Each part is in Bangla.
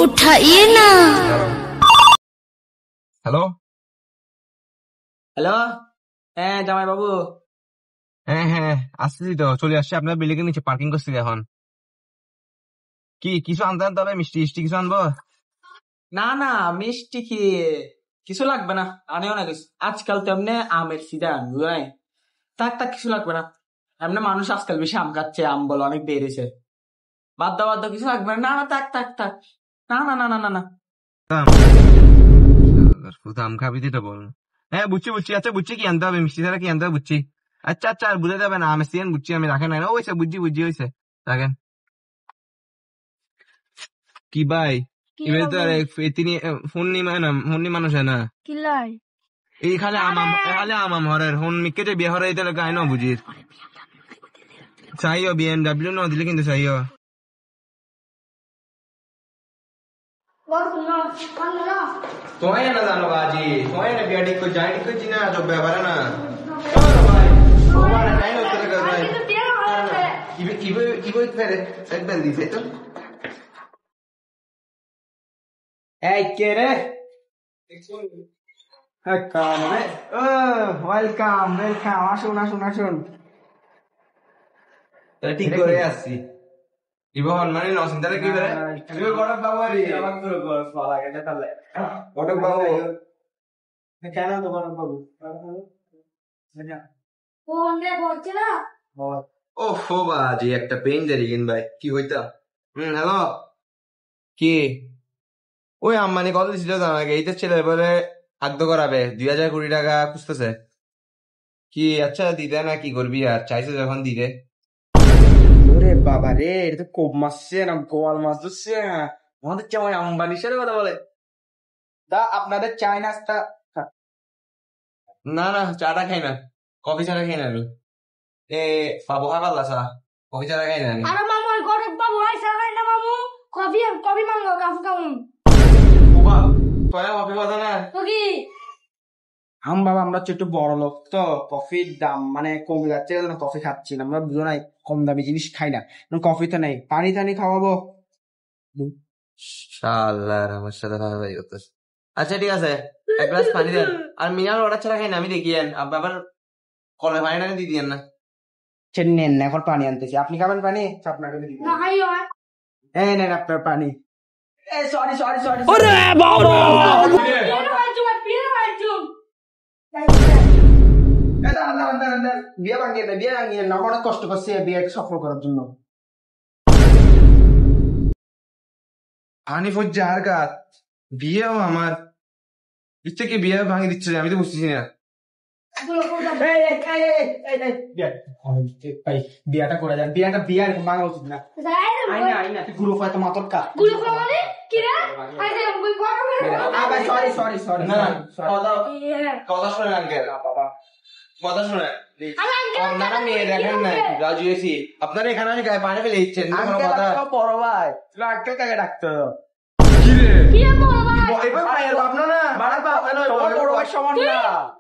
उठाइए ना। হ্যালো হ্যালো, হ্যাঁ জামাই বাবু। হ্যাঁ হ্যাঁ আসতেছি তো, চলে আসছি আপনার বিল্ডিং এর নিচে পার্কিং করছি এখন। কি কিছু আনতে আনতে হবে? মিষ্টি মিষ্টি কিছু আনবো? না না, মিষ্টি কি কিছু লাগবে না, আনেও না কিছু। আজকাল তো এমনি আমের সিজন, বুঝলাই? থাক থাক, কিছু লাগবে না। এমনি মানুষ আজকাল বেশি আম খাচ্ছে, আম বল অনেক বেড়েছে। বাদ দাও, কিছু লাগবে না। না না, থাক থাক থাক। না না না না না না। শুধু আম খাবি তো বল। হ্যাঁ বুঝছি বুঝছি, আচ্ছা বুঝছি কি আনতে হবে, মিষ্টি ছাড়া কি আনতে হবে বুঝছি। আচ্ছা আচ্ছা, আর বুঝে যাবে না, আমের সিজন বুঝছি আমি, রাখেন না ওইসে, বুঝছি বুঝছি হয়েছে, রাখেন। কি ভাই এবার তো আর তিনি ফোন নি না, ফোন নি মানুষ না কিলাই এই খালি আমাম হরের ফোন মিকে যে বিয়ে হরে এটা গায় না বুঝির চাইও BMW ন দিলে কিন্তু চাইও তোমায় না জানো বাজি, তোমায় না বিয়া ঠিক করে যাই ঠিক করছি না, জব ব্যাপারে না কি বই ফেরে একদম দিছে তো। এই কে রে? ওয়েলকাম ওয়েলকাম, আসুন আসুন আসুন। ঠিক করে আসছি ইবহন মানে নসিন্দারে কি করে তুমি বড় বাবু আরে আমার পুরো গল ফলা গেছে তাহলে বড় বাবু কেন তো বড় বাবু? ও আমরা বলছে না। ও হো বাজি একটা পেইন দেরিগিন ভাই কি হইতা। হ্যালো কি ওই আম্মানি কল দিছিল তো আমাকে, এইটা ছেলে বলে আদ্য করাবে 2020 টাকা খুঁজতেছে। কি আচ্ছা দিদে না, কি করবি আর, চাইছে যখন দিদে। ওরে বাবা রে, এটা তো কোপ মারছে না, গোয়াল মাছ ধরছে। আমাদের চাই আম্বানির সাথে কথা বলে। দা আপনাদের চাই নাস্তা? না না চাটা খাই না, কফি ছাড়া খাই না আমি। এ বাবু খাবার লাসা, কফি ছাড়া খাই না আমি। আরে মামু ওই গরিব বাবু আইসা হয় না মামু, কফি কফি মাঙ্গো কাফু কামু বাবা তোরা কফি বাজা না তো কি বাবা আমরা হচ্ছে একটু বড় লোক তো, কফির দাম মানে কমে যাচ্ছে, কফি খাচ্ছি না আমরা, বুঝো নাই, কম দামি জিনিস খাই না। কফি তো নেই, পানি টানি খাওয়াবো। শালার আমার সাথে ভাগাভাগি করতেছে। আচ্ছা ঠিক আছে, এক গ্লাস পানি দেন, আর মিনারেল ওয়াটার ছাড়া খাই না আমি, দেখিয়েন আবার কলে পানি টানি দিয়ে দিয়েন না। নেন না, এখন পানি আনতেছি, আপনি খাবেন পানি? আপনাকে দিব। না খাইও এই নেন আপনার পানি। Sorry sorry sorry. বিয়ে ভাঙিয়ে না, বিয়ে ভাঙিয়ে না, অনেক কষ্ট করছি বিয়ে সফল করার জন্য। আনি ফজ্জা আর কাজ বিয়েও আমার ইচ্ছে কি বিয়ে ভাঙি দিচ্ছে, আমি তো বুঝতেছি না। বিয়াটা করে দেন, বিয়াটা বিয়ে ভাঙা উচিত না। আইনা তুই গুরু ফায় তো মাতর কা সরি সরি সরি কথা শোনেন আঙ্কেল, কথা শোনেন আপনারা মেয়ে দেখেন না, রাজি হয়েছি, আপনারা এখানে আমি গায়ে পানি ফেলে দিচ্ছেন বড় ভাই, আঙ্কেল কাকে ডাকতো?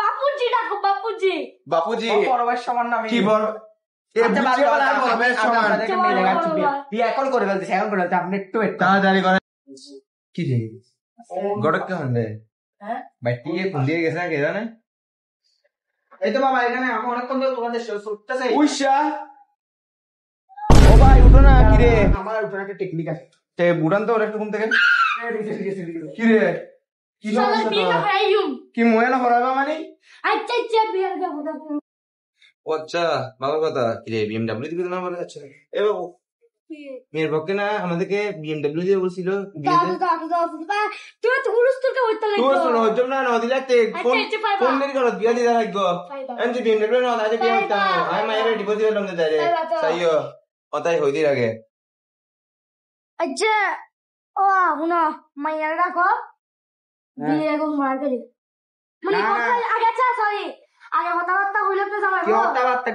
বাপুজি ডাকো বাপুজি। বাপুজি বড় ভাই সমান নামে কি বল বিয়ে এখন করে ফেলতেছে, এখন করে ফেলতে আপনি একটু তাড়াতাড়ি করে। কি রে গড়ক কেমন রে ভাই, টিয়ে ফোন দিয়ে গেছে না কে জানে। এই তো বাবা এখানে আমি অনেকক্ষণ ধরে তোমাদের শুনতেছি। উইশা ও ভাই উঠো না, কি রে আমার উপর একটা টেকনিক আছে। বুড়ান তো ওর একটু ঘুম থেকে। কি রে কি সমস্যা তোর? কি মনে না করাবা মানে? আচ্ছা আচ্ছা বিয়ার যাবো দেখো। ও আচ্ছা ভালো কথা। কি রে BMW দিকে না বলে যাচ্ছে এ বাবু, মেয়ের পক্ষে না আমাদেরকে BMW দিয়ে বলছিল বিয়েতে। তুই তো উড়ুস তোকে হইতে লাগবে। তুই শুনো হজম না নদী লাগতে ফোন ফোন দেরি করো, বিয়া দিতে লাগবে। এমনি BMW না আজ বিয়া হইতা আই মায়ের ডিপোজিট লম দে রে সাইও ওটাই হইদি লাগে। আচ্ছা ও হুনো মাইয়া রাখো বিয়ে গো মার গলি মানে কথা আগে আচ্ছা সরি আগে কথাবার্তা হইলে তো জামাই কি কথাবার্তা?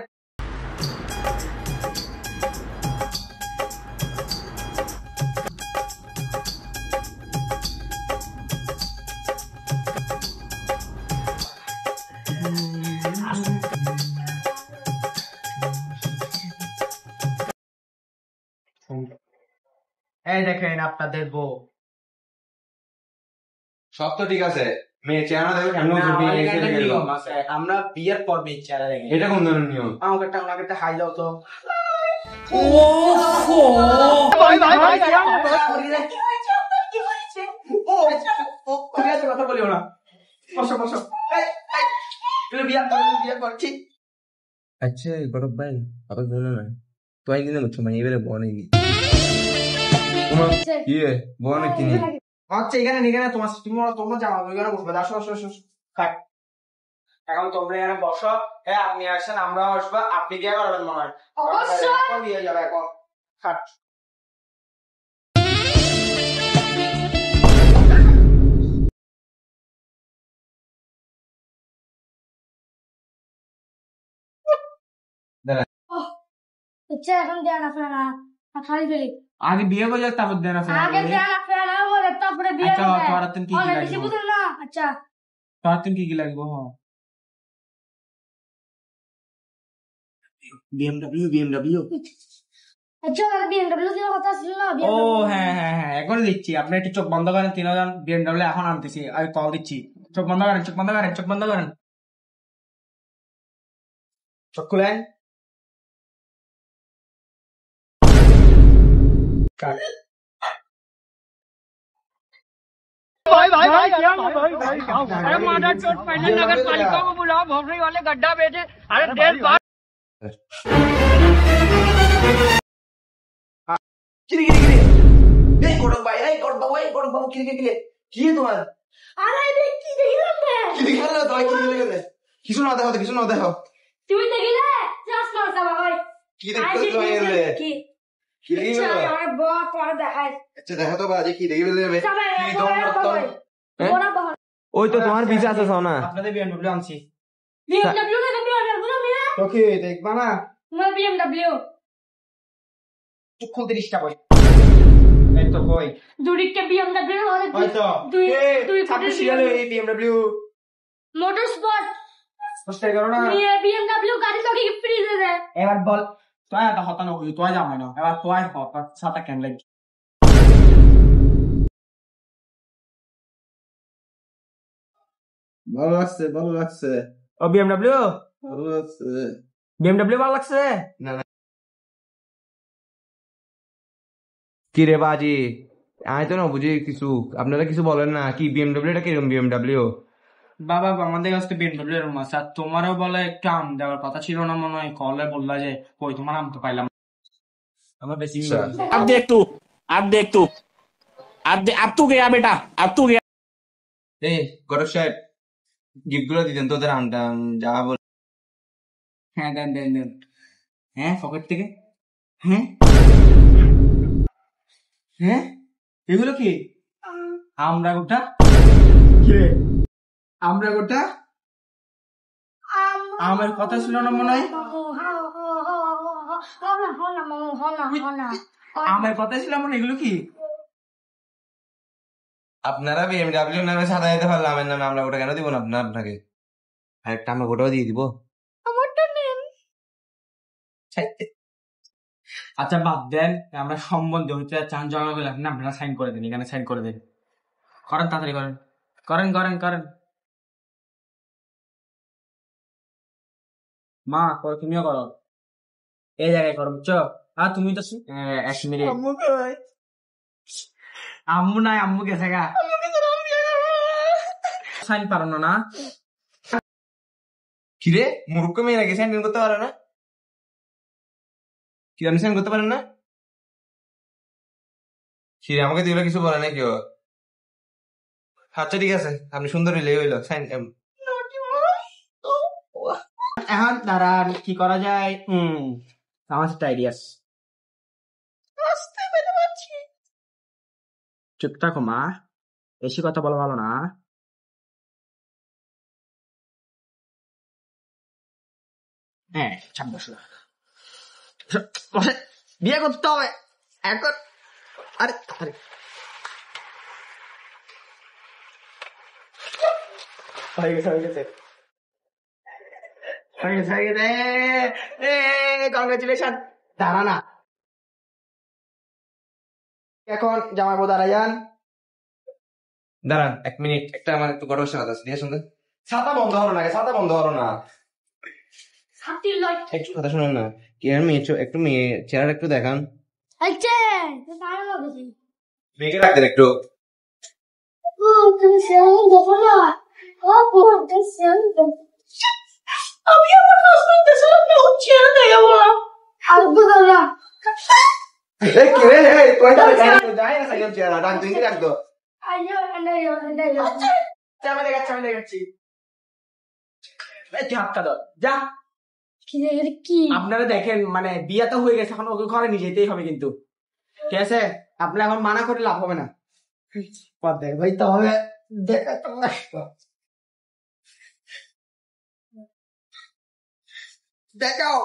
এই দেখেন আপনাদের বউ। সব তো ঠিক আছে, মেয়ে চেহারা দেখো কেমন না, ছবি আমাদের এসে একটা গেল। নিয়ম আছে, আমরা বিয়ের পর মেয়ে চেহারা দেখি। এটা কোন ধরনের নিয়ম? ওনাকে একটা হাই দাও তো। কথা বলিও না, বসো বসো। বিয়ে করছি। আচ্ছা গরব ভাই, আবার বলো না, তুই কিন্তু হচ্ছে মানে এবারে বনে কি ইয়ে বনে কিনি আচ্ছা এখানে তোমার জামা তুমি এখানে বসবে, আসো আসো আসো আসো। থাক। এখন তোমরা এখানে বসো, হ্যাঁ আপনি আসেন, আমরা আসবো, আপনি বিয়ে করবেন মনে হয়। অবশ্যই। এখন বিয়ে যাবে এখন। খাট। ইচ্ছা এখন দেয়া না ফেরা না খালি ফেলি আগে বিয়ে করে যাক, তারপর দেন আছে। আগে দেয়া না ফেরা না বলে তারপরে বিয়ে আচ্ছা, করবে তোর হাতে কি কি অনেক লাগবে? বেশি বুঝুন না আচ্ছা তোর তুমি কি কি লাগবে? হ্যাঁ বিএমডব্লিউ। আচ্ছা আমার বিএমডব্লিউ দেওয়ার কথা ছিল না ও BMW হ্যাঁ হ্যাঁ হ্যাঁ, এখন দিচ্ছি। আপনি একটু চোখ বন্ধ করেন, 3 জন বিএমডব্লিউ এখন আনতেছি, আমি কল দিচ্ছি। চোখ বন্ধ করেন, চোখ বন্ধ করেন, চোখ বন্ধ করেন, চোখ খুলেন। अरे माता चोट पहले नगर पालिका को बुलाओ, भोसड़ी वाले गड्ढा बेचे। अरे देश बाहर কিরে কিরে কিরে, এই গড়ক ভাই, এই গড়ক বাবু, এই গড়ক বাবু, কিরে কিরে কি তোমার? আরে এটা কি দেখিলাম রে কি দেখে না তোমার? কি দেখে? কিছু না দেখো, কিছু না দেখো, তুমি দেখিলে জাস্ট মার সাবা ভাই কি দেখতে তো এলে কি কি দেখি আচ্ছা বলো? আমার বড় পড়া দেখাই আচ্ছা দেখো তো বাজে কি দেখি বলে যাবে সবাই কি তোমার বড় হ্যাঁ? বড় বড় ওই তো তোমার ভিসা আছে সোনা আপনাদের বিএমডব্লিউ আনছি। বিএমডব্লিউ না বিএমডব্লিউ মিয়া তো কি দেখবা না? আমার বিএমডব্লিউ চোখ খুলতে ডিস্টার্ব হয়। এই তো কই দুরিকে বিএমডব্লিউ হলে হয়তো দুই দুই ছাব্বিশ সিরিয়াল এই বিএমডব্লিউ মোটর স্পোর্ট বুঝতে পারো না? বিএমডব্লিউ গাড়ি তো কি ফ্রি দে দে এবার বল, তুই এত হতানো হই, তুই জামাই না, এবার তুই হতার সাথে কেন লাগি? ভালো লাগছে ভালো লাগছে ও বিএমডব্লিউ, ভালো লাগছে বিএমডব্লিউ ভালো লাগছে? কি রে বাজি, আমি তো না বুঝি কিছু, আপনারা কিছু বলেন না কি বিএমডব্লিউটা কিরকম বিএমডব্লিউ? বাবা আমাদের কাছে বিএমডব্লিউ এর রুম আছে, আর তোমারও বলে একটু আম দেওয়ার কথা ছিল না মনে হয়, কলে বললা যে কই তোমার আম তো পাইলাম না। আমার বেশি अब देख तू अब देख तू अब तू गया बेटा, अब तू गया। এই গরব সাহেব গিফট গুলো দিতেন তোদের আমটা যা বল। হ্যাঁ দেন দেন দেন। হ্যাঁ পকেট থেকে, হ্যাঁ হ্যাঁ এগুলো কি? আমরা গোটা কি রে? আমরা গোটা আমার কথা ছিল না মনে হয়, আমার কথা ছিল মনে হয়, এগুলো কি? আপনারা বিএমডব্লিউ নামে সাদা দিতে পারলে আমার নামে আমরা ওটা কেন দিব না আপনাকে আরেকটা আমরা ওটাও দিয়ে দিব। আচ্ছা বাদ দেন, আমরা সম্বন্ধে হইতে চান জমা করলে আপনি আপনারা সাইন করে দিন, এখানে সাইন করে দিন, করেন তাড়াতাড়ি করেন, করেন করেন করেন। মা করো, তুমিও করো, এই জায়গায় করো বুঝছো? আর তুমি তো 1 মিনিট, আম্মু নাই, আম্মু গেছে গা, সাইন পারো না? কিরে মূর্খ মেয়ে নাকি সাইন করতে পারে না? কি আপনি সাইন করতে পারেন না? কিরে আমাকে দিলে কিছু বলে না কেউ? আচ্ছা ঠিক আছে, আপনি সুন্দর হইলে হইলো সাইন। এখন দাঁড়ান কি করা যায়? আমার একটা আইডিয়া আছে। চুপ থাকো মা, বেশি কথা বলা ভালো না। হ্যাঁ 26 বিয়ে করতে হবে এখন। আরে আরে হয়ে গেছে হয়ে গেছে হয়ে গেছে হয়ে গেছে। কংগ্রেচুলেশন। দাঁড়া না, এখন জামাই বউ দাঁড়া যান। দাঁড়ান 1 মিনিট, একটা আমার একটু গড়বড় শোনা যাচ্ছে, দিয়ে শুনতে। ছাতা বন্ধ হলো না, ছাতা বন্ধ হলো না। ছাতির লয় একটু কথা শুনুন না, কি আর মেয়ে একটু মেয়ে চেহারা একটু দেখান, আচ্ছা তাই লাগছে মেয়েকে রাখতেন একটু। ও তুমি সেরকম দেখো না ও পুরো সেরকম আমি আমার কাজ করতেছিলাম না হচ্ছে না দেখে বললাম আর বুঝো না এই কি রে, এই তুই তো যাই না সাইকেল চেহারা ডাক তুই কি রাখতো। আইও আইও আমি দেখাচ্ছি এই তুই হাতটা ধর যা। কি কি আপনারা দেখেন মানে বিয়ে তো হয়ে গেছে, এখন ওকে ঘরে নিয়ে যেতেই হবে কিন্তু, ঠিক আছে? আপনি এখন মানা করে লাভ হবে না। দেখ ভাই তো হবে, দেখা তো দেখাও।